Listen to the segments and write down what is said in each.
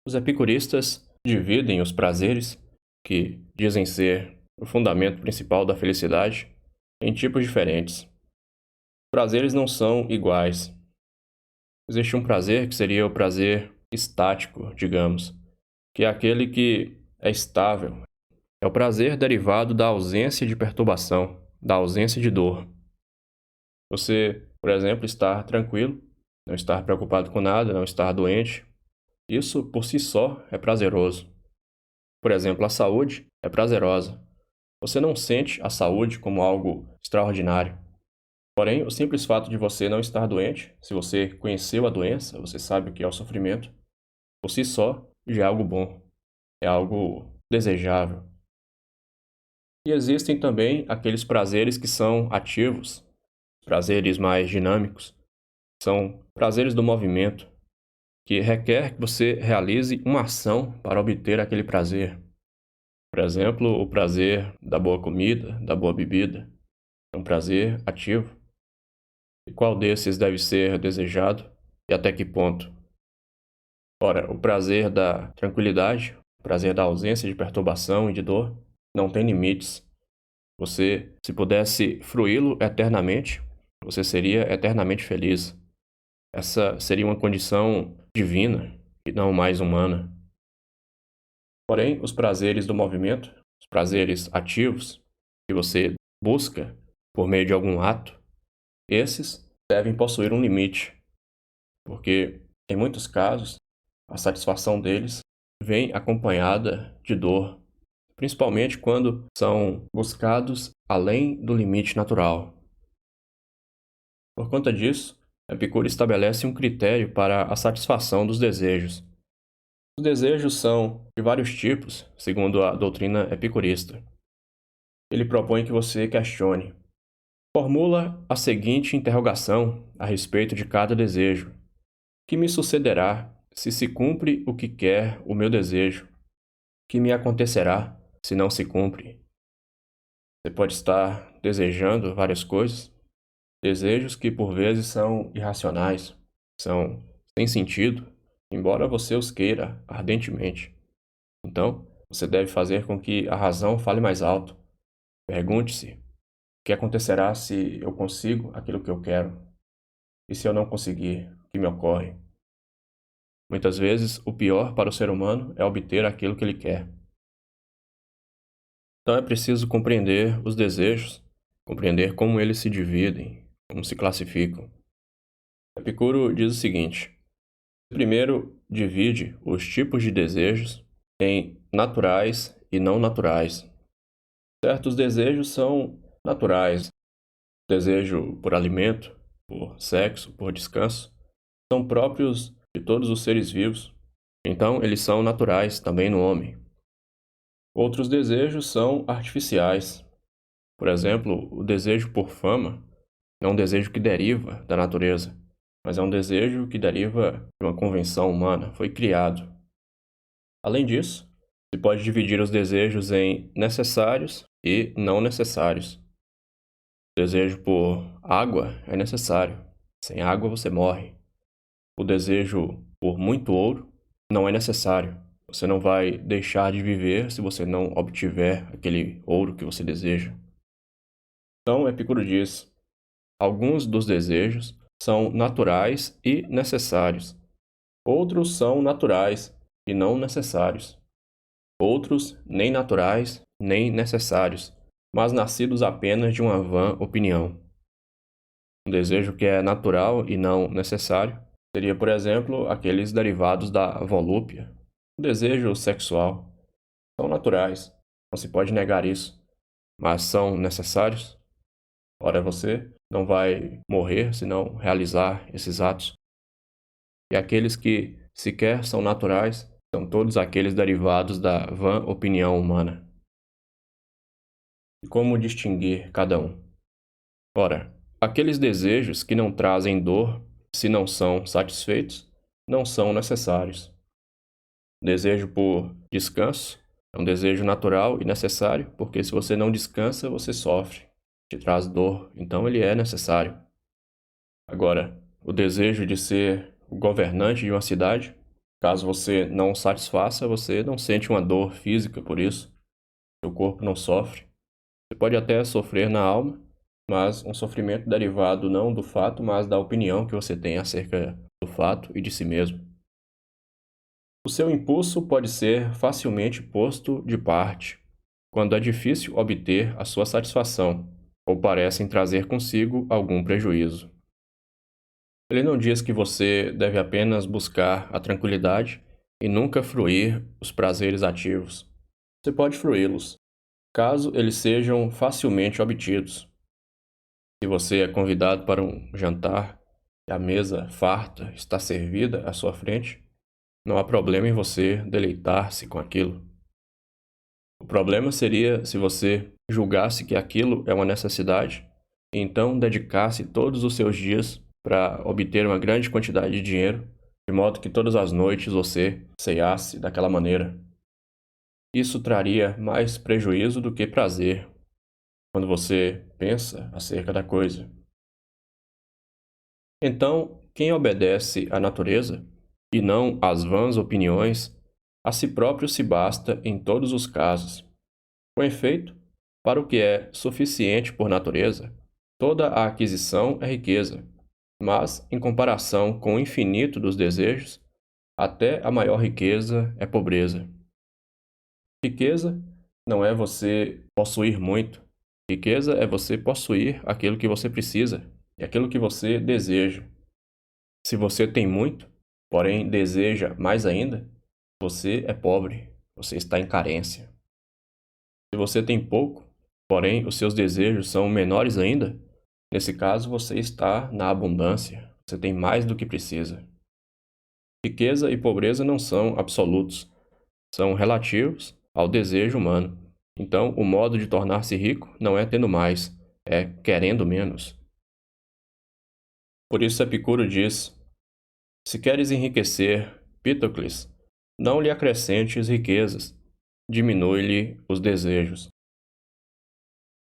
Os epicuristas dividem os prazeres, que dizem ser o fundamento principal da felicidade, em tipos diferentes. Os prazeres não são iguais. Existe um prazer que seria o prazer estático, digamos, que é aquele que é estável. É o prazer derivado da ausência de perturbação, da ausência de dor. Você, por exemplo, estar tranquilo, não estar preocupado com nada, não estar doente, isso por si só é prazeroso. Por exemplo, a saúde é prazerosa. Você não sente a saúde como algo extraordinário. Porém, o simples fato de você não estar doente, se você conheceu a doença, você sabe o que é o sofrimento, por si só já é algo bom, é algo desejável. E existem também aqueles prazeres que são ativos, prazeres mais dinâmicos, são prazeres do movimento, que requer que você realize uma ação para obter aquele prazer. Por exemplo, o prazer da boa comida, da boa bebida, é um prazer ativo. E qual desses deve ser desejado e até que ponto? Ora, o prazer da tranquilidade, o prazer da ausência de perturbação e de dor, não tem limites. Você, se pudesse fruí-lo eternamente, você seria eternamente feliz. Essa seria uma condição divina e não mais humana. Porém, os prazeres do movimento, os prazeres ativos, que você busca por meio de algum ato, esses devem possuir um limite, porque, em muitos casos, a satisfação deles vem acompanhada de dor, principalmente quando são buscados além do limite natural. Por conta disso, Epicuro estabelece um critério para a satisfação dos desejos. Os desejos são de vários tipos, segundo a doutrina epicurista. Ele propõe que você questione. Formula a seguinte interrogação a respeito de cada desejo: que me sucederá se se cumpre o que quer o meu desejo? Que me acontecerá se não se cumpre? Você pode estar desejando várias coisas, desejos que por vezes são irracionais, são sem sentido, embora você os queira ardentemente. Então, você deve fazer com que a razão fale mais alto. Pergunte-se: o que acontecerá se eu consigo aquilo que eu quero? E se eu não conseguir, o que me ocorre? Muitas vezes, o pior para o ser humano é obter aquilo que ele quer. Então é preciso compreender os desejos, compreender como eles se dividem, como se classificam. Epicuro diz o seguinte: primeiro, divide os tipos de desejos em naturais e não naturais. Certos desejos são naturais. Desejo por alimento, por sexo, por descanso, são próprios de todos os seres vivos. Então, eles são naturais também no homem. Outros desejos são artificiais. Por exemplo, o desejo por fama é um desejo que deriva da natureza, mas é um desejo que deriva de uma convenção humana, foi criado. Além disso, se pode dividir os desejos em necessários e não necessários. O desejo por água é necessário. Sem água você morre. O desejo por muito ouro não é necessário. Você não vai deixar de viver se você não obtiver aquele ouro que você deseja. Então, Epicuro diz: alguns dos desejos são naturais e necessários. Outros são naturais e não necessários. Outros nem naturais nem necessários, mas nascidos apenas de uma vã opinião. Um desejo que é natural e não necessário seria, por exemplo, aqueles derivados da volúpia. O desejo sexual são naturais, não se pode negar isso, mas são necessários? Ora, você não vai morrer se não realizar esses atos. E aqueles que sequer são naturais são todos aqueles derivados da vã opinião humana. E como distinguir cada um? Ora, aqueles desejos que não trazem dor, se não são satisfeitos, não são necessários. Desejo por descanso é um desejo natural e necessário, porque se você não descansa, você sofre, te traz dor, então ele é necessário. Agora, o desejo de ser o governante de uma cidade Caso você não o satisfaça, você não sente uma dor física por isso, seu corpo não sofre. Você pode até sofrer na alma, mas um sofrimento derivado não do fato, mas da opinião que você tem acerca do fato e de si mesmo. O seu impulso pode ser facilmente posto de parte quando é difícil obter a sua satisfação ou parecem trazer consigo algum prejuízo. Ele não diz que você deve apenas buscar a tranquilidade e nunca fruir os prazeres ativos. Você pode fruí-los, caso eles sejam facilmente obtidos. Se você é convidado para um jantar e a mesa farta está servida à sua frente, não há problema em você deleitar-se com aquilo. O problema seria se você julgasse que aquilo é uma necessidade e então dedicasse todos os seus dias para obter uma grande quantidade de dinheiro, de modo que todas as noites você ceasse daquela maneira. Isso traria mais prejuízo do que prazer quando você pensa acerca da coisa. Então, quem obedece à natureza, e não às vãs opiniões, a si próprio se basta em todos os casos. Com efeito, para o que é suficiente por natureza, toda a aquisição é riqueza, mas, em comparação com o infinito dos desejos, até a maior riqueza é pobreza. Riqueza não é você possuir muito. Riqueza é você possuir aquilo que você precisa e aquilo que você deseja. Se você tem muito, porém deseja mais ainda, você é pobre, você está em carência. Se você tem pouco, porém os seus desejos são menores ainda, nesse caso você está na abundância, você tem mais do que precisa. Riqueza e pobreza não são absolutos, são relativos ao desejo humano. Então, o modo de tornar-se rico não é tendo mais, é querendo menos. Por isso Epicuro diz: se queres enriquecer, Pítocles, não lhe acrescentes riquezas, diminui-lhe os desejos.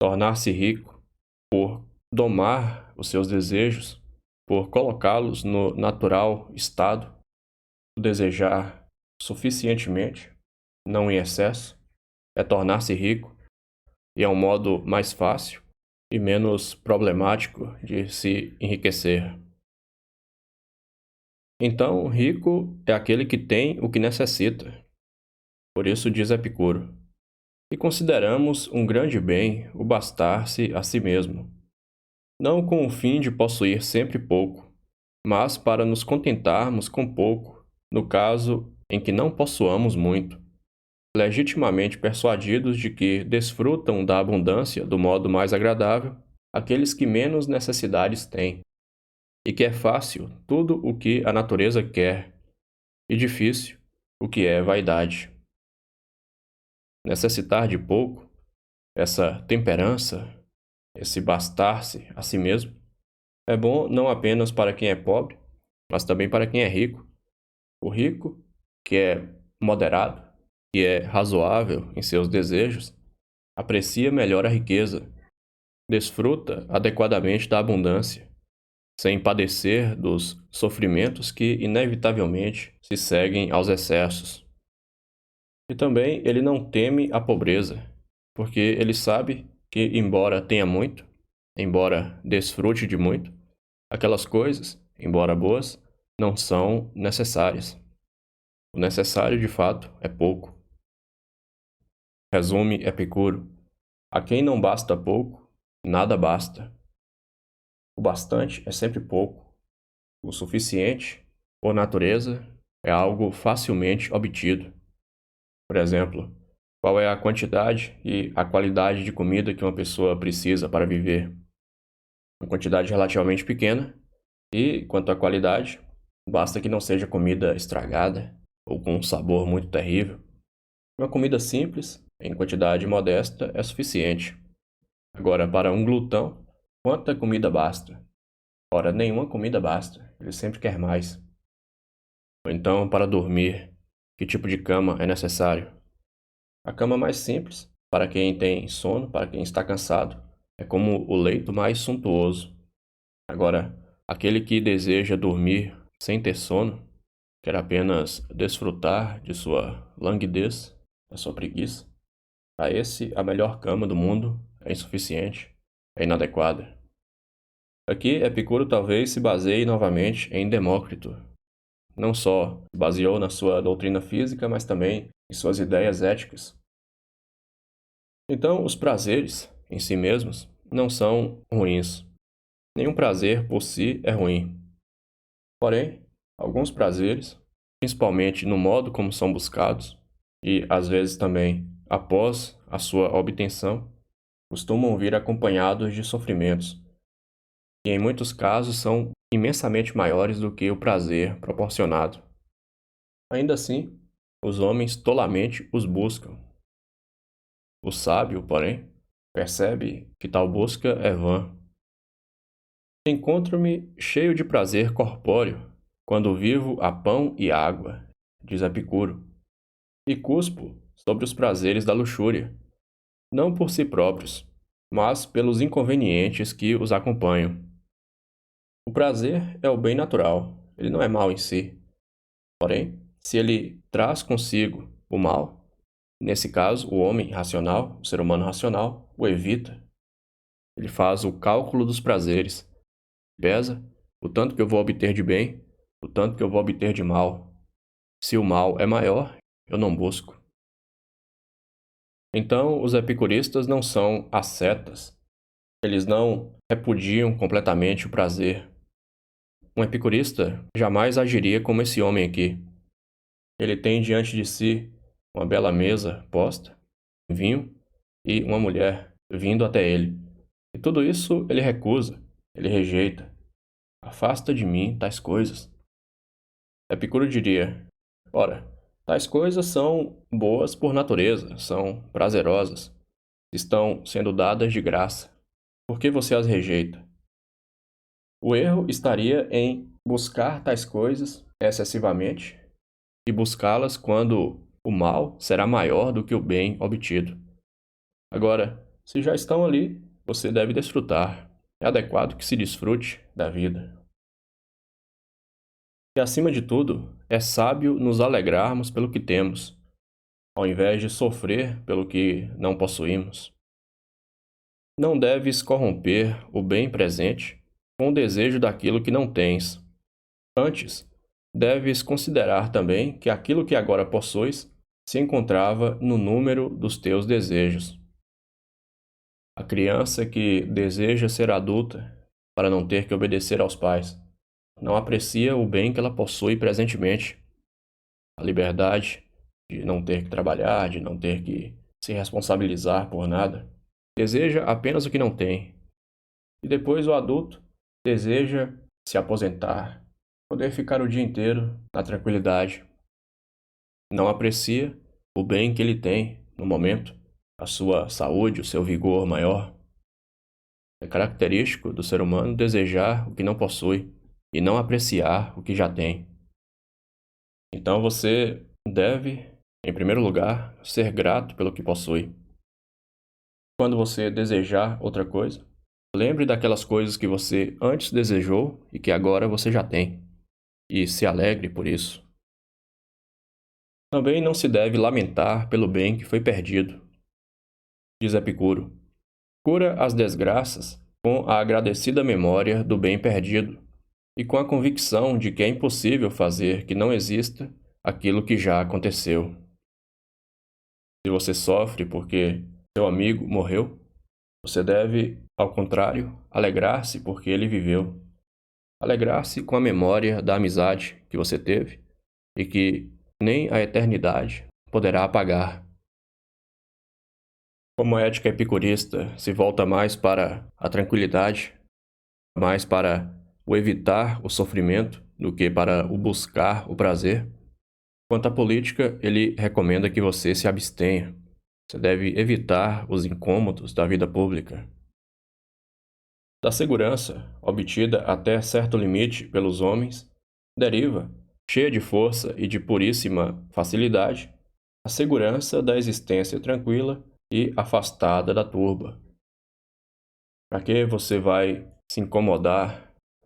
Tornar-se rico, por domar os seus desejos, por colocá-los no natural estado, o desejar suficientemente, não em excesso, é tornar-se rico e é um modo mais fácil e menos problemático de se enriquecer. Então, rico é aquele que tem o que necessita. Por isso diz Epicuro: e consideramos um grande bem o bastar-se a si mesmo, não com o fim de possuir sempre pouco, mas para nos contentarmos com pouco, no caso em que não possuamos muito, legitimamente persuadidos de que desfrutam da abundância do modo mais agradável aqueles que menos necessidades têm, e que é fácil tudo o que a natureza quer, e difícil o que é vaidade. Necessitar de pouco, essa temperança, esse bastar-se a si mesmo, é bom não apenas para quem é pobre, mas também para quem é rico. O rico, que é moderado, que é razoável em seus desejos, aprecia melhor a riqueza, desfruta adequadamente da abundância, sem padecer dos sofrimentos que inevitavelmente se seguem aos excessos. E também ele não teme a pobreza, porque ele sabe que, embora tenha muito, embora desfrute de muito, aquelas coisas, embora boas, não são necessárias. O necessário, de fato, é pouco. Resume Epicuro: a quem não basta pouco, nada basta. O bastante é sempre pouco. O suficiente, por natureza, é algo facilmente obtido. Por exemplo, qual é a quantidade e a qualidade de comida que uma pessoa precisa para viver? Uma quantidade relativamente pequena, e quanto à qualidade, basta que não seja comida estragada ou com um sabor muito terrível. Uma comida simples, em quantidade modesta, é suficiente. Agora, para um glutão, quanta comida basta? Ora, nenhuma comida basta, ele sempre quer mais. Ou então, para dormir, que tipo de cama é necessário? A cama mais simples, para quem tem sono, para quem está cansado, é como o leito mais suntuoso. Agora, aquele que deseja dormir sem ter sono, quer apenas desfrutar de sua languidez, da sua preguiça, a esse a melhor cama do mundo é insuficiente, é inadequada. Aqui, Epicuro talvez se baseie novamente em Demócrito. Não só se baseou na sua doutrina física, mas também em suas ideias éticas. Então, os prazeres, em si mesmos, não são ruins. Nenhum prazer por si é ruim. Porém, alguns prazeres, principalmente no modo como são buscados, e às vezes também após a sua obtenção, costumam vir acompanhados de sofrimentos, e em muitos casos são imensamente maiores do que o prazer proporcionado. Ainda assim, os homens tolamente os buscam. O sábio, porém, percebe que tal busca é vã. Encontro-me cheio de prazer corpóreo quando vivo a pão e água, diz Epicuro, e cuspo sobre os prazeres da luxúria, não por si próprios, mas pelos inconvenientes que os acompanham. O prazer é o bem natural, ele não é mal em si. Porém, se ele traz consigo o mal, nesse caso, o homem racional, o ser humano racional, o evita. Ele faz o cálculo dos prazeres, pesa o tanto que eu vou obter de bem, o tanto que eu vou obter de mal. Se o mal é maior, eu não busco. Então, os epicuristas não são ascetas. Eles não repudiam completamente o prazer. Um epicurista jamais agiria como esse homem aqui. Ele tem diante de si uma bela mesa posta, vinho e uma mulher vindo até ele. E tudo isso ele recusa, ele rejeita. Afasta de mim tais coisas. Epicuro diria: ora, tais coisas são boas por natureza, são prazerosas, estão sendo dadas de graça. Por que você as rejeita? O erro estaria em buscar tais coisas excessivamente e buscá-las quando o mal será maior do que o bem obtido. Agora, se já estão ali, você deve desfrutar. É adequado que se desfrute da vida. E acima de tudo, é sábio nos alegrarmos pelo que temos, ao invés de sofrer pelo que não possuímos. Não deves corromper o bem presente com o desejo daquilo que não tens. Antes, deves considerar também que aquilo que agora possuis se encontrava no número dos teus desejos. A criança que deseja ser adulta para não ter que obedecer aos pais não aprecia o bem que ela possui presentemente, a liberdade de não ter que trabalhar, de não ter que se responsabilizar por nada. Deseja apenas o que não tem. E depois o adulto deseja se aposentar, poder ficar o dia inteiro na tranquilidade. Não aprecia o bem que ele tem no momento, a sua saúde, o seu vigor maior. É característico do ser humano desejar o que não possui e não apreciar o que já tem. Então você deve, em primeiro lugar, ser grato pelo que possui. Quando você desejar outra coisa, lembre daquelas coisas que você antes desejou e que agora você já tem, e se alegre por isso. Também não se deve lamentar pelo bem que foi perdido. Diz Epicuro: cura as desgraças com a agradecida memória do bem perdido e com a convicção de que é impossível fazer que não exista aquilo que já aconteceu. Se você sofre porque seu amigo morreu, você deve, ao contrário, alegrar-se porque ele viveu. Alegrar-se com a memória da amizade que você teve e que nem a eternidade poderá apagar. Como a ética epicurista se volta mais para a tranquilidade, mais para o evitar o sofrimento do que para o buscar o prazer, quanto à política, ele recomenda que você se abstenha. Você deve evitar os incômodos da vida pública. Da segurança, obtida até certo limite pelos homens, deriva, cheia de força e de puríssima facilidade, a segurança da existência tranquila e afastada da turba. Para que você vai se incomodar?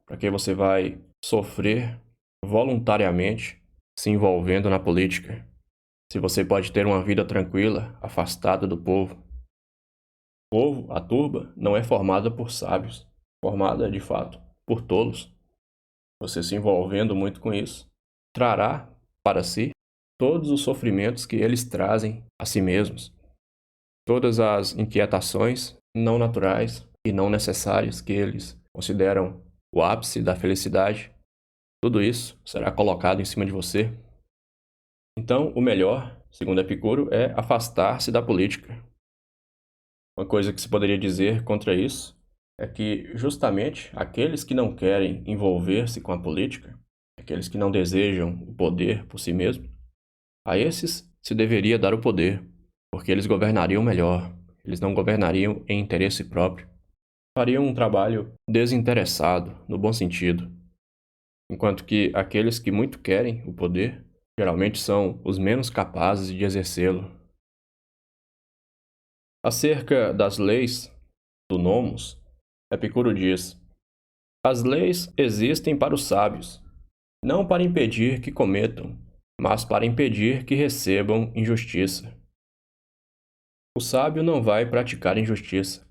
Para que você vai sofrer voluntariamente se envolvendo na política, se você pode ter uma vida tranquila, afastada do povo. O povo, a turba, não é formada por sábios, formada, de fato, por tolos. Você se envolvendo muito com isso, trará para si todos os sofrimentos que eles trazem a si mesmos, todas as inquietações não naturais e não necessárias que eles consideram o ápice da felicidade. Tudo isso será colocado em cima de você. Então, o melhor, segundo Epicuro, é afastar-se da política. Uma coisa que se poderia dizer contra isso é que justamente aqueles que não querem envolver-se com a política, aqueles que não desejam o poder por si mesmos, a esses se deveria dar o poder, porque eles governariam melhor, eles não governariam em interesse próprio, fariam um trabalho desinteressado, no bom sentido, enquanto que aqueles que muito querem o poder, geralmente são os menos capazes de exercê-lo. Acerca das leis do nomos, Epicuro diz: as leis existem para os sábios, não para impedir que cometam, mas para impedir que recebam injustiça. O sábio não vai praticar injustiça.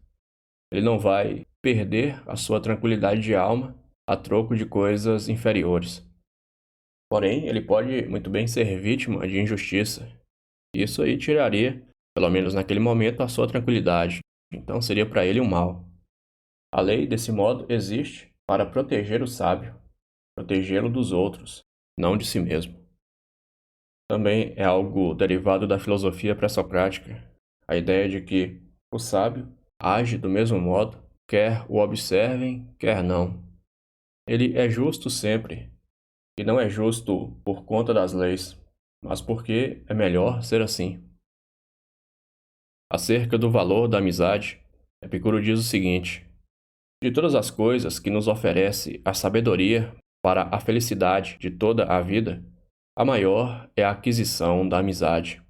Ele não vai perder a sua tranquilidade de alma a troco de coisas inferiores. Porém, ele pode muito bem ser vítima de injustiça. Isso aí tiraria, pelo menos naquele momento, a sua tranquilidade. Então seria para ele um mal. A lei, desse modo, existe para proteger o sábio, protegê-lo dos outros, não de si mesmo. Também é algo derivado da filosofia pré-socrática, a ideia de que o sábio age do mesmo modo, quer o observem, quer não. Ele é justo sempre, e não é justo por conta das leis, mas porque é melhor ser assim. Acerca do valor da amizade, Epicuro diz o seguinte: de todas as coisas que nos oferece a sabedoria para a felicidade de toda a vida, a maior é a aquisição da amizade.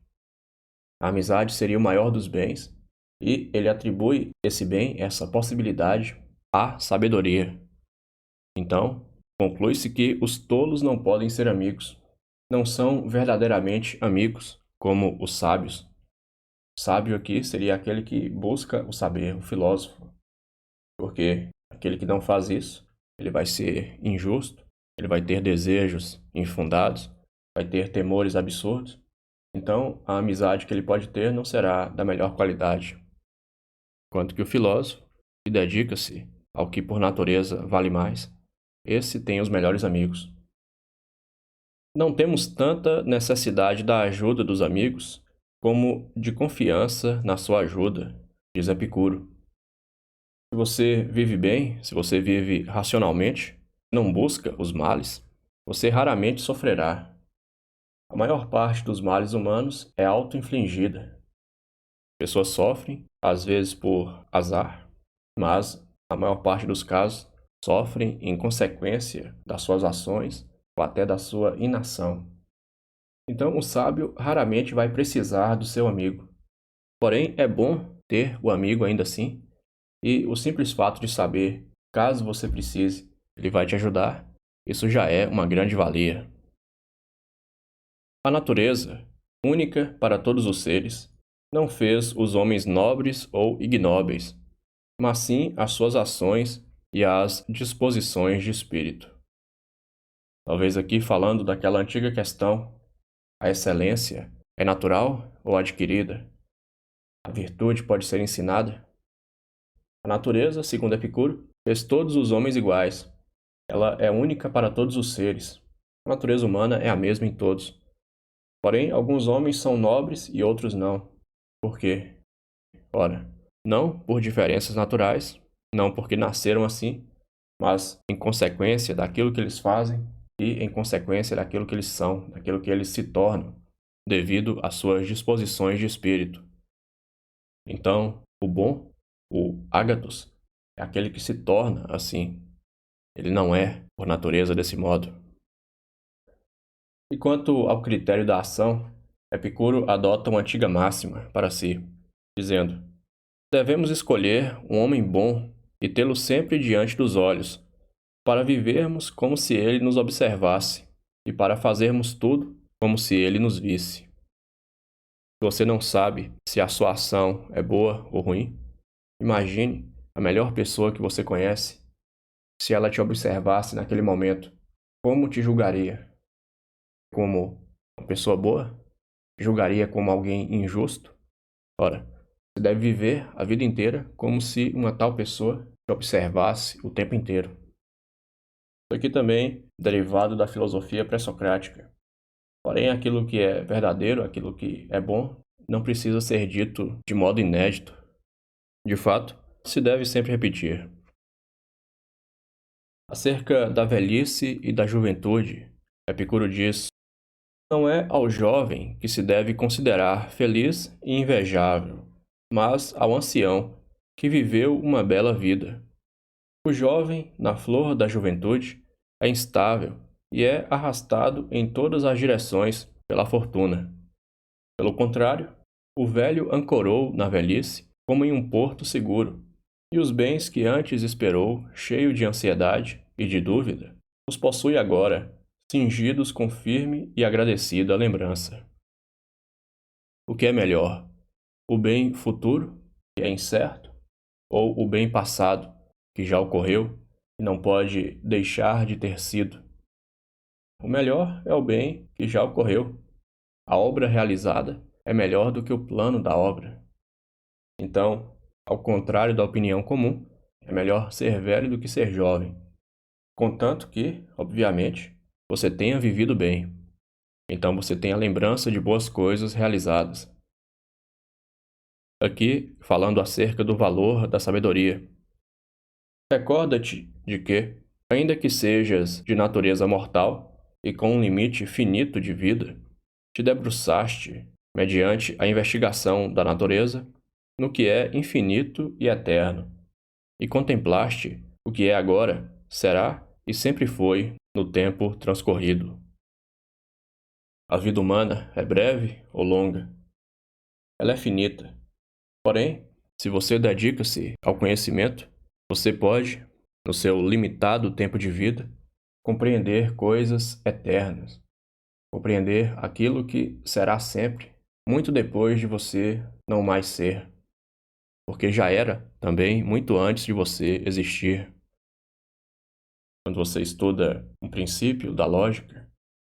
A amizade seria o maior dos bens, e ele atribui esse bem, essa possibilidade, à sabedoria. Então, conclui-se que os tolos não podem ser amigos, não são verdadeiramente amigos, como os sábios. O sábio aqui seria aquele que busca o saber, o filósofo, porque aquele que não faz isso, ele vai ser injusto, ele vai ter desejos infundados, vai ter temores absurdos. Então, a amizade que ele pode ter não será da melhor qualidade. Enquanto que o filósofo, que dedica-se ao que por natureza vale mais, esse tem os melhores amigos. Não temos tanta necessidade da ajuda dos amigos como de confiança na sua ajuda, diz Epicuro. Se você vive bem, se você vive racionalmente, não busca os males, você raramente sofrerá. A maior parte dos males humanos é auto-infligida. Pessoas sofrem, às vezes por azar, mas, na maior parte dos casos, sofrem em consequência das suas ações ou até da sua inação. Então, o sábio raramente vai precisar do seu amigo. Porém, é bom ter o amigo ainda assim, e o simples fato de saber, caso você precise, ele vai te ajudar, isso já é uma grande valia. A natureza, única para todos os seres, não fez os homens nobres ou ignóbeis, mas sim as suas ações e as disposições de espírito. Talvez aqui falando daquela antiga questão: a excelência é natural ou adquirida? A virtude pode ser ensinada? A natureza, segundo Epicuro, fez todos os homens iguais. Ela é única para todos os seres. A natureza humana é a mesma em todos. Porém, alguns homens são nobres e outros não. Por quê? Ora, não por diferenças naturais, não porque nasceram assim, mas em consequência daquilo que eles fazem e em consequência daquilo que eles são, daquilo que eles se tornam, devido às suas disposições de espírito. Então, o bom, o ágatos, é aquele que se torna assim. Ele não é, por natureza, desse modo. E quanto ao critério da ação, Epicuro adota uma antiga máxima para si, dizendo: devemos escolher um homem bom e tê-lo sempre diante dos olhos, para vivermos como se ele nos observasse, e para fazermos tudo como se ele nos visse. Se você não sabe se a sua ação é boa ou ruim, imagine a melhor pessoa que você conhece. Se ela te observasse naquele momento, como te julgaria? Como uma pessoa boa? Julgaria como alguém injusto? Ora, você deve viver a vida inteira como se uma tal pessoa te observasse o tempo inteiro. Isso aqui também é derivado da filosofia pré-socrática. Porém, aquilo que é verdadeiro, aquilo que é bom, não precisa ser dito de modo inédito. De fato, se deve sempre repetir. Acerca da velhice e da juventude, Epicuro diz: não é ao jovem que se deve considerar feliz e invejável, mas ao ancião que viveu uma bela vida. O jovem, na flor da juventude, é instável e é arrastado em todas as direções pela fortuna. Pelo contrário, o velho ancorou na velhice como em um porto seguro, e os bens que antes esperou, cheio de ansiedade e de dúvida, os possui agora, cingidos com firme e agradecida lembrança. O que é melhor, o bem futuro, que é incerto, ou o bem passado, que já ocorreu e não pode deixar de ter sido? O melhor é o bem que já ocorreu. A obra realizada é melhor do que o plano da obra. Então, ao contrário da opinião comum, é melhor ser velho do que ser jovem, contanto que, obviamente, você tenha vivido bem. Então você tem a lembrança de boas coisas realizadas. Aqui, falando acerca do valor da sabedoria. Recorda-te de que, ainda que sejas de natureza mortal e com um limite finito de vida, te debruçaste, mediante a investigação da natureza, no que é infinito e eterno, e contemplaste o que é agora, será e sempre foi no tempo transcorrido. A vida humana é breve ou longa? Ela é finita. Porém, se você dedica-se ao conhecimento, você pode, no seu limitado tempo de vida, compreender coisas eternas, compreender aquilo que será sempre, muito depois de você não mais ser, porque já era também muito antes de você existir. Quando você estuda um princípio da lógica,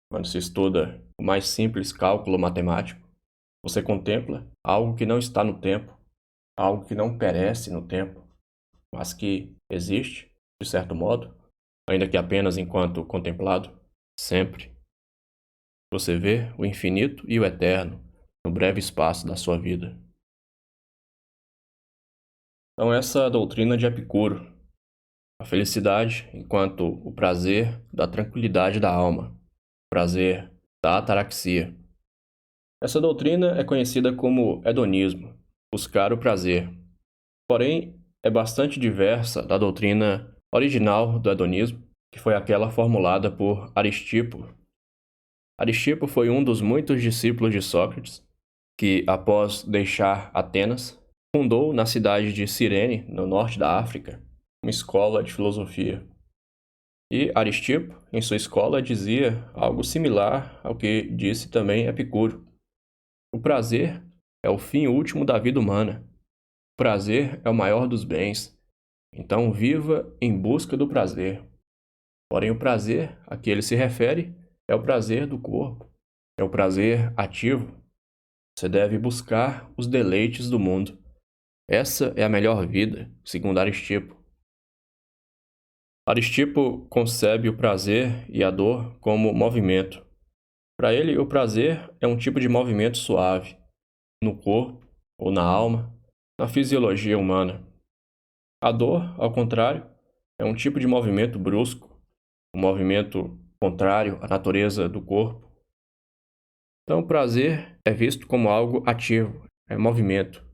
quando se estuda o mais simples cálculo matemático, você contempla algo que não está no tempo, algo que não perece no tempo, mas que existe, de certo modo, ainda que apenas enquanto contemplado, sempre. Você vê o infinito e o eterno no breve espaço da sua vida. Então essa é a doutrina de Epicuro, a felicidade enquanto o prazer da tranquilidade da alma, o prazer da ataraxia. Essa doutrina é conhecida como hedonismo, buscar o prazer. Porém, é bastante diversa da doutrina original do hedonismo, que foi aquela formulada por Aristipo. Aristipo foi um dos muitos discípulos de Sócrates, que, após deixar Atenas, fundou na cidade de Cirene, no norte da África, uma escola de filosofia. E Aristipo, em sua escola, dizia algo similar ao que disse também Epicuro. O prazer é o fim último da vida humana. O prazer é o maior dos bens. Então viva em busca do prazer. Porém, o prazer a que ele se refere é o prazer do corpo, é o prazer ativo. Você deve buscar os deleites do mundo. Essa é a melhor vida, segundo Aristipo. Aristipo concebe o prazer e a dor como movimento. Para ele, o prazer é um tipo de movimento suave, no corpo ou na alma, na fisiologia humana. A dor, ao contrário, é um tipo de movimento brusco, um movimento contrário à natureza do corpo. Então, o prazer é visto como algo ativo, é movimento.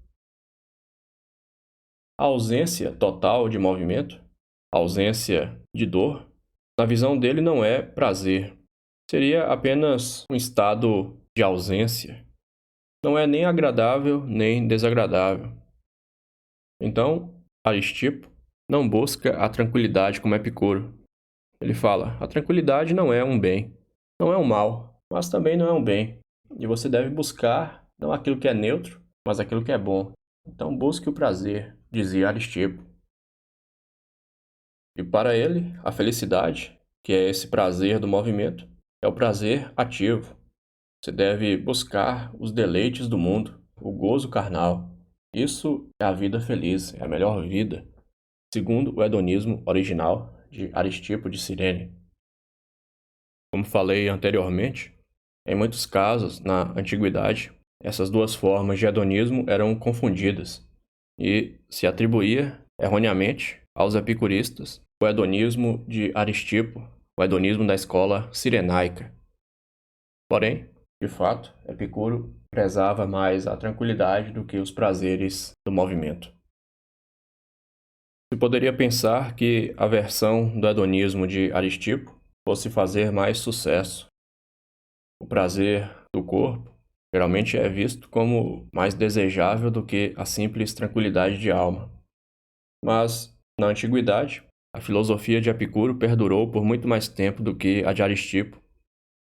A ausência total de movimento, a ausência de dor, na visão dele não é prazer. Seria apenas um estado de ausência. Não é nem agradável nem desagradável. Então, Aristipo não busca a tranquilidade como Epicuro. Ele fala: a tranquilidade não é um bem. Não é um mal, mas também não é um bem. E você deve buscar não aquilo que é neutro, mas aquilo que é bom. Então busque o prazer, dizia Aristipo. E para ele, a felicidade, que é esse prazer do movimento, é o prazer ativo. Você deve buscar os deleites do mundo, o gozo carnal. Isso é a vida feliz, é a melhor vida, segundo o hedonismo original de Aristipo de Cirene. Como falei anteriormente, em muitos casos, na antiguidade, essas duas formas de hedonismo eram confundidas e se atribuía, erroneamente, aos epicuristas o hedonismo de Aristipo, o hedonismo da escola cirenaica. Porém, de fato, Epicuro prezava mais a tranquilidade do que os prazeres do movimento. Se poderia pensar que a versão do hedonismo de Aristipo fosse fazer mais sucesso. O prazer do corpo geralmente é visto como mais desejável do que a simples tranquilidade de alma. Mas, na antiguidade, a filosofia de Epicuro perdurou por muito mais tempo do que a de Aristipo.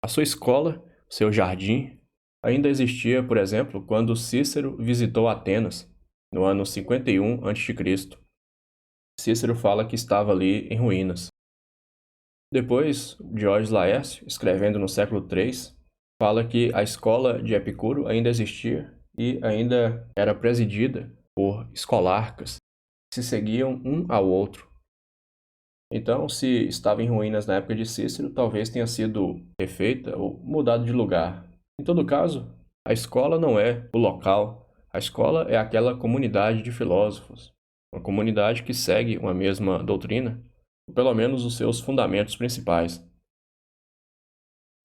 A sua escola, seu jardim, ainda existia, por exemplo, quando Cícero visitou Atenas, no ano 51 a.C. Cícero fala que estava ali em ruínas. Depois, Diógenes Laércio, escrevendo no século III, fala que a escola de Epicuro ainda existia e ainda era presidida por escolarcas que se seguiam um ao outro. Então, se estava em ruínas na época de Cícero, talvez tenha sido refeita ou mudado de lugar. Em todo caso, a escola não é o local, a escola é aquela comunidade de filósofos, uma comunidade que segue uma mesma doutrina, ou pelo menos os seus fundamentos principais.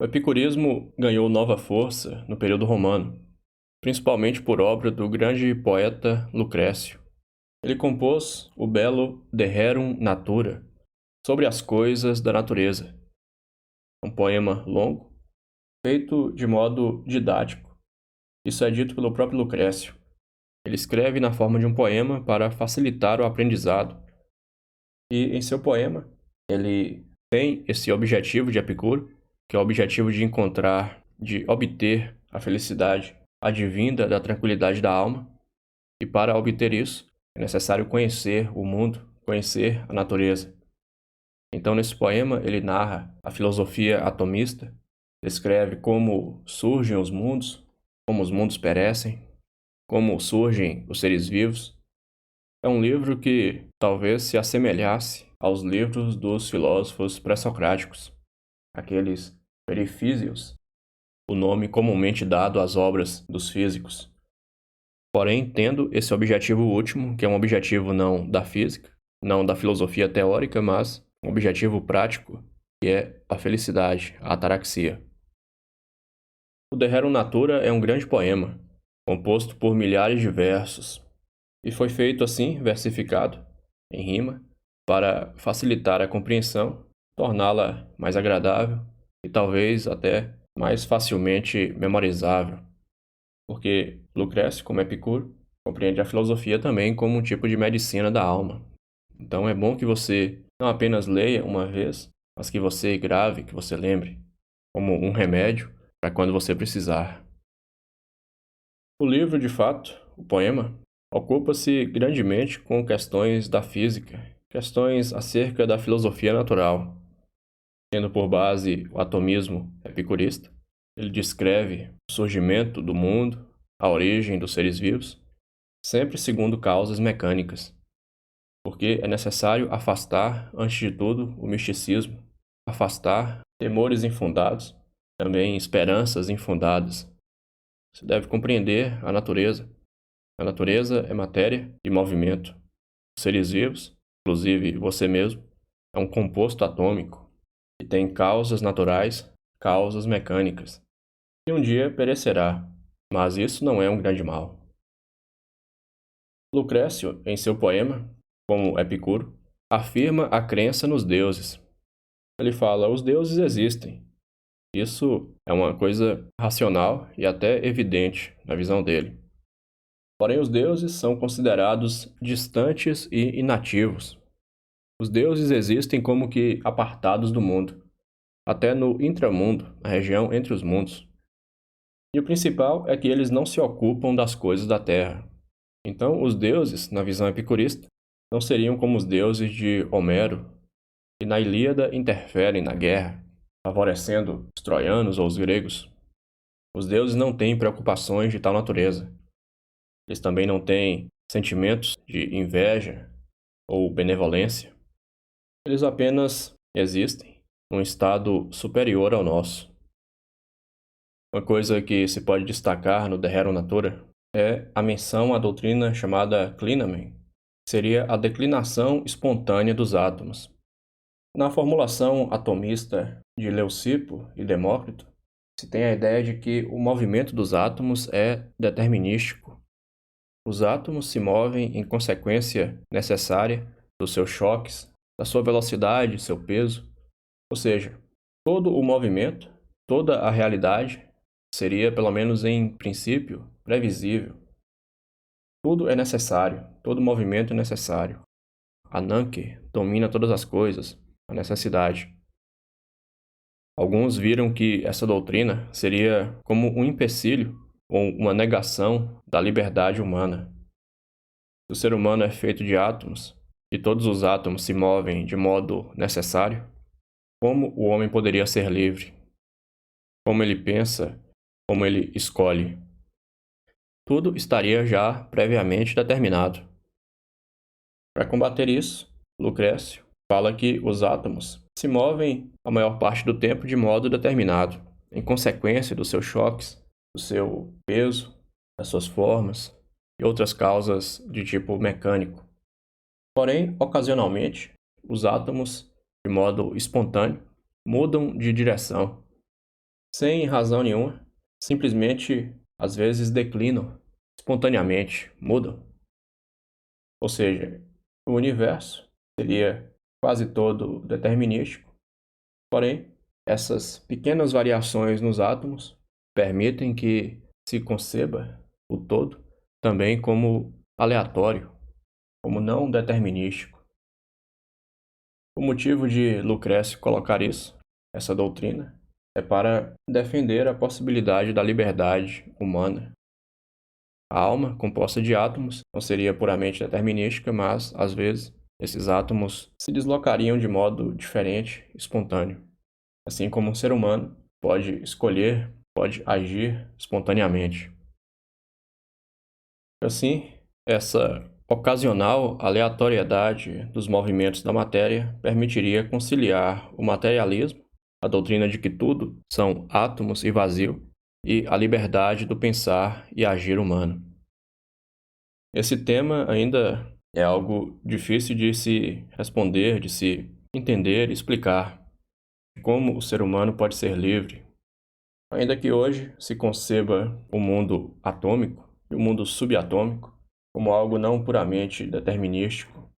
O epicurismo ganhou nova força no período romano, principalmente por obra do grande poeta Lucrécio. Ele compôs o belo De Rerum Natura, sobre as coisas da natureza, um poema longo, feito de modo didático. Isso é dito pelo próprio Lucrécio. Ele escreve na forma de um poema para facilitar o aprendizado. E em seu poema, ele tem esse objetivo de Epicuro, que é o objetivo de encontrar, de obter a felicidade advinda da tranquilidade da alma. E para obter isso, é necessário conhecer o mundo, conhecer a natureza. Então, nesse poema, ele narra a filosofia atomista, descreve como surgem os mundos, como os mundos perecem, como surgem os seres vivos. É um livro que talvez se assemelhasse aos livros dos filósofos pré-socráticos, aqueles perifísios, o nome comumente dado às obras dos físicos. Porém, tendo esse objetivo último, que é um objetivo não da física, não da filosofia teórica, mas um objetivo prático, que é a felicidade, a ataraxia. O De Rerum Natura é um grande poema, composto por milhares de versos, e foi feito assim, versificado, em rima, para facilitar a compreensão, torná-la mais agradável e talvez até mais facilmente memorizável, porque Lucrécio, como Epicuro, compreende a filosofia também como um tipo de medicina da alma. Então é bom que você não apenas leia uma vez, mas que você grave, que você lembre, como um remédio para quando você precisar. O livro, de fato, o poema, ocupa-se grandemente com questões da física, questões acerca da filosofia natural. Tendo por base o atomismo epicurista, ele descreve o surgimento do mundo, a origem dos seres vivos, sempre segundo causas mecânicas, porque é necessário afastar, antes de tudo, o misticismo, afastar temores infundados, também esperanças infundadas. Você deve compreender a natureza. A natureza é matéria e movimento. Os seres vivos, inclusive você mesmo, é um composto atômico que tem causas naturais, causas mecânicas. E um dia perecerá, mas isso não é um grande mal. Lucrécio, em seu poema, como Epicuro, afirma a crença nos deuses. Ele fala: os deuses existem. Isso é uma coisa racional e até evidente na visão dele. Porém, os deuses são considerados distantes e inativos. Os deuses existem como que apartados do mundo. até no intramundo, a região entre os mundos. E o principal é que eles não se ocupam das coisas da terra. Então, os deuses, na visão epicurista, não seriam como os deuses de Homero, que na Ilíada interferem na guerra, favorecendo os troianos ou os gregos. Os deuses não têm preocupações de tal natureza. Eles também não têm sentimentos de inveja ou benevolência. Eles apenas existem num estado superior ao nosso. Uma coisa que se pode destacar no De Rerum Natura é a menção à doutrina chamada Clinamen, que seria a declinação espontânea dos átomos. Na formulação atomista de Leucipo e Demócrito, se tem a ideia de que o movimento dos átomos é determinístico. Os átomos se movem em consequência necessária dos seus choques, da sua velocidade, seu peso. Ou seja, todo o movimento, toda a realidade seria, pelo menos em princípio, previsível. Tudo é necessário, todo movimento é necessário. Ananke domina todas as coisas, a necessidade. Alguns viram que essa doutrina seria como um empecilho ou uma negação da liberdade humana. Se o ser humano é feito de átomos e todos os átomos se movem de modo necessário, como o homem poderia ser livre? Como ele pensa, como ele escolhe? Tudo estaria já previamente determinado. Para combater isso, Lucrécio fala que os átomos se movem a maior parte do tempo de modo determinado, em consequência dos seus choques, do seu peso, das suas formas e outras causas de tipo mecânico. Porém, ocasionalmente, os átomos, de modo espontâneo, mudam de direção, sem razão nenhuma, simplesmente, às vezes, declinam, espontaneamente, mudam. Ou seja, o universo seria quase todo determinístico, porém, essas pequenas variações nos átomos permitem que se conceba o todo também como aleatório, como não determinístico. O motivo de Lucrécio colocar isso, essa doutrina, é para defender a possibilidade da liberdade humana. A alma, composta de átomos, não seria puramente determinística, mas, às vezes, esses átomos se deslocariam de modo diferente, espontâneo. Assim como um ser humano pode escolher, pode agir espontaneamente. Assim, essa ocasional aleatoriedade dos movimentos da matéria permitiria conciliar o materialismo, a doutrina de que tudo são átomos e vazio, e a liberdade do pensar e agir humano. Esse tema ainda é algo difícil de se responder, de se entender e explicar. Como o ser humano pode ser livre? Ainda que hoje se conceba o mundo atômico e o mundo subatômico como algo não puramente determinístico,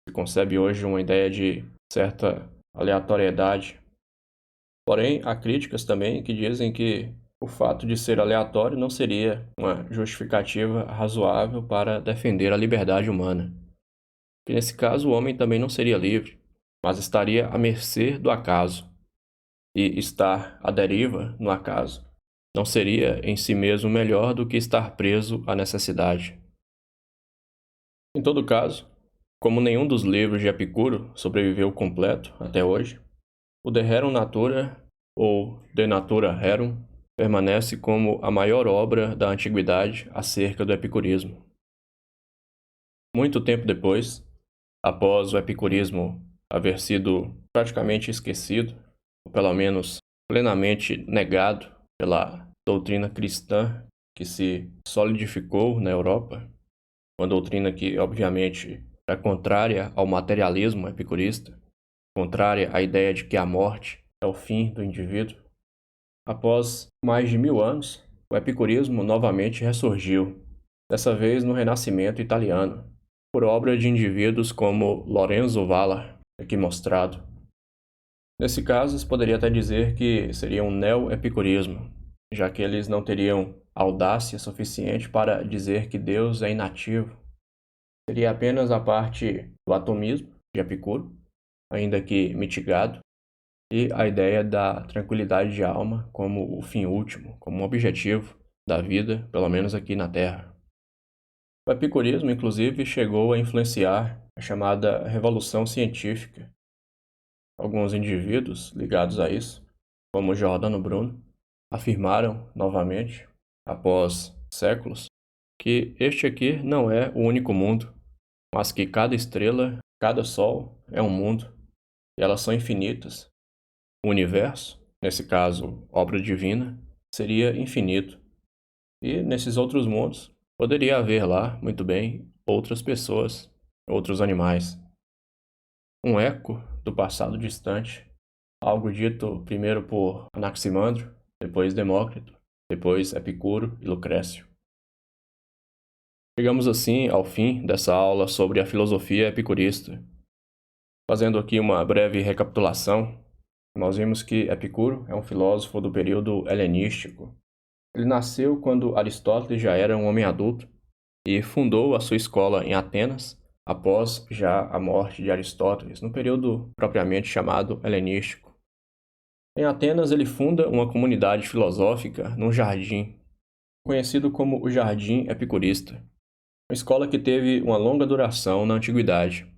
se concebe hoje uma ideia de certa aleatoriedade. Porém, há críticas também que dizem que o fato de ser aleatório não seria uma justificativa razoável para defender a liberdade humana. Que nesse caso o homem também não seria livre, mas estaria à mercê do acaso. E estar à deriva no acaso não seria em si mesmo melhor do que estar preso à necessidade. Em todo caso, como nenhum dos livros de Epicuro sobreviveu completo até hoje, o De Rerum Natura, ou De Natura Rerum, permanece como a maior obra da antiguidade acerca do epicurismo. Muito tempo depois, após o epicurismo haver sido praticamente esquecido, ou pelo menos plenamente negado pela doutrina cristã que se solidificou na Europa, uma doutrina que, obviamente, era contrária ao materialismo epicurista, contrária à ideia de que a morte é o fim do indivíduo. Após mais de 1000 anos, o epicurismo novamente ressurgiu, dessa vez no Renascimento italiano, por obra de indivíduos como Lorenzo Valla, aqui mostrado. Nesse caso, se poderia até dizer que seria um neo-epicurismo, já que eles não teriam audácia suficiente para dizer que Deus é inativo. Seria apenas a parte do atomismo de Epicuro, ainda que mitigado, e a ideia da tranquilidade de alma como o fim último, como um objetivo da vida, pelo menos aqui na Terra. O epicurismo, inclusive, chegou a influenciar a chamada Revolução Científica. Alguns indivíduos ligados a isso, como Giordano Bruno, afirmaram novamente, após séculos, que este aqui não é o único mundo, mas que cada estrela, cada sol é um mundo, e elas são infinitas. O universo, nesse caso, obra divina, seria infinito. E nesses outros mundos, poderia haver lá, muito bem, outras pessoas, outros animais. Um eco do passado distante, algo dito primeiro por Anaximandro, depois Demócrito, depois Epicuro e Lucrécio. Chegamos assim ao fim dessa aula sobre a filosofia epicurista. Fazendo aqui uma breve recapitulação, nós vimos que Epicuro é um filósofo do período helenístico. Ele nasceu quando Aristóteles já era um homem adulto e fundou a sua escola em Atenas, após já a morte de Aristóteles, no período propriamente chamado helenístico. Em Atenas, ele funda uma comunidade filosófica num jardim, conhecido como o Jardim Epicurista, uma escola que teve uma longa duração na antiguidade.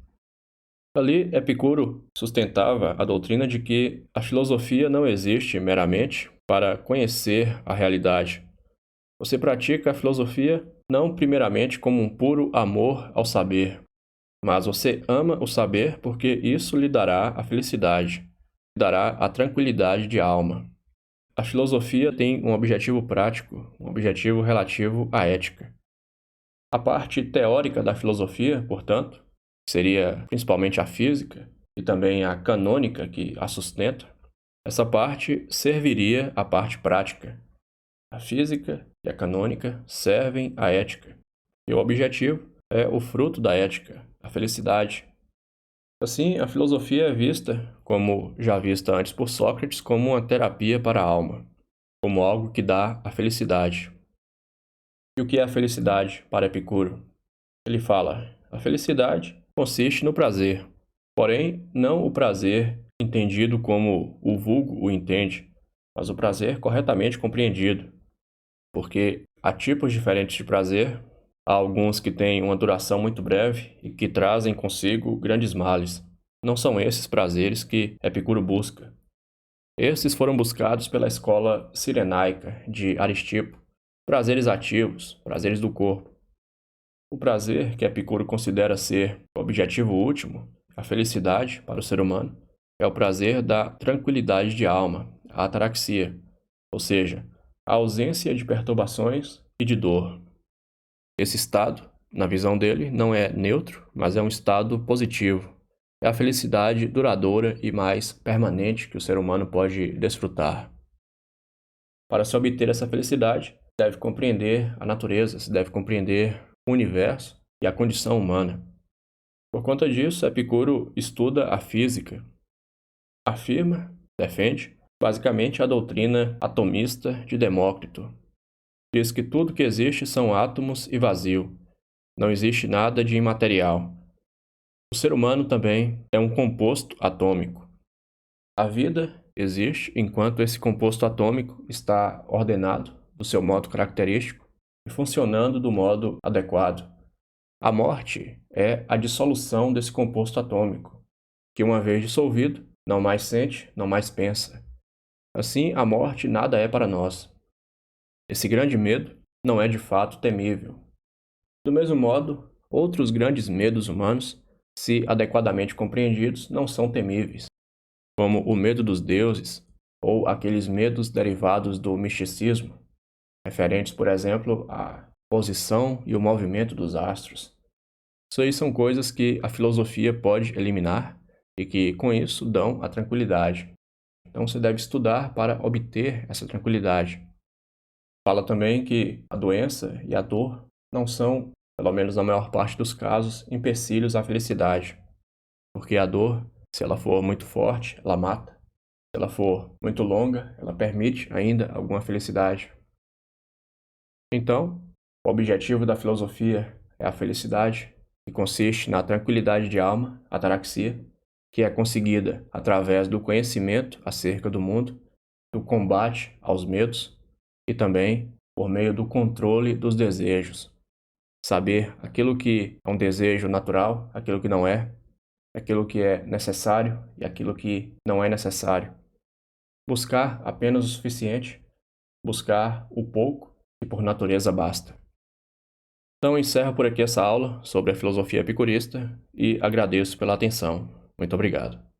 Ali, Epicuro sustentava a doutrina de que a filosofia não existe meramente para conhecer a realidade. Você pratica a filosofia não primeiramente como um puro amor ao saber, mas você ama o saber porque isso lhe dará a felicidade, lhe dará a tranquilidade de alma. A filosofia tem um objetivo prático, um objetivo relativo à ética. A parte teórica da filosofia, portanto, que seria principalmente a física e também a canônica que a sustenta, essa parte serviria à parte prática. A física e a canônica servem à ética, e o objetivo é o fruto da ética, a felicidade. Assim, a filosofia é vista, como já vista antes por Sócrates, como uma terapia para a alma, como algo que dá a felicidade. E o que é a felicidade para Epicuro? Ele fala: a felicidade consiste no prazer, porém não o prazer entendido como o vulgo o entende, mas o prazer corretamente compreendido, porque há tipos diferentes de prazer. Há alguns que têm uma duração muito breve e que trazem consigo grandes males. Não são esses prazeres que Epicuro busca. Esses foram buscados pela escola cirenaica de Aristipo, prazeres ativos, prazeres do corpo. O prazer que Epicuro considera ser o objetivo último, a felicidade para o ser humano, é o prazer da tranquilidade de alma, a ataraxia, ou seja, a ausência de perturbações e de dor. Esse estado, na visão dele, não é neutro, mas é um estado positivo. É a felicidade duradoura e mais permanente que o ser humano pode desfrutar. Para se obter essa felicidade, deve compreender a natureza, se deve compreender o universo e a condição humana. Por conta disso, Epicuro estuda a física. Afirma, defende, basicamente a doutrina atomista de Demócrito. Diz que tudo que existe são átomos e vazio. Não existe nada de imaterial. O ser humano também é um composto atômico. A vida existe enquanto esse composto atômico está ordenado do seu modo característico e funcionando do modo adequado. A morte é a dissolução desse composto atômico, que uma vez dissolvido, não mais sente, não mais pensa. Assim, a morte nada é para nós. Esse grande medo não é de fato temível. Do mesmo modo, outros grandes medos humanos, se adequadamente compreendidos, não são temíveis, como o medo dos deuses ou aqueles medos derivados do misticismo, referentes, por exemplo, à posição e o movimento dos astros. Isso aí são coisas que a filosofia pode eliminar e que, com isso, dão a tranquilidade. Então, você deve estudar para obter essa tranquilidade. Fala também que a doença e a dor não são, pelo menos na maior parte dos casos, empecilhos à felicidade. Porque a dor, se ela for muito forte, ela mata. Se ela for muito longa, ela permite ainda alguma felicidade. Então, o objetivo da filosofia é a felicidade, que consiste na tranquilidade de alma, ataraxia, que é conseguida através do conhecimento acerca do mundo, do combate aos medos e também por meio do controle dos desejos. Saber aquilo que é um desejo natural, aquilo que não é, aquilo que é necessário e aquilo que não é necessário. Buscar apenas o suficiente, buscar o pouco que por natureza basta. Então encerro por aqui essa aula sobre a filosofia epicurista e agradeço pela atenção. Muito obrigado.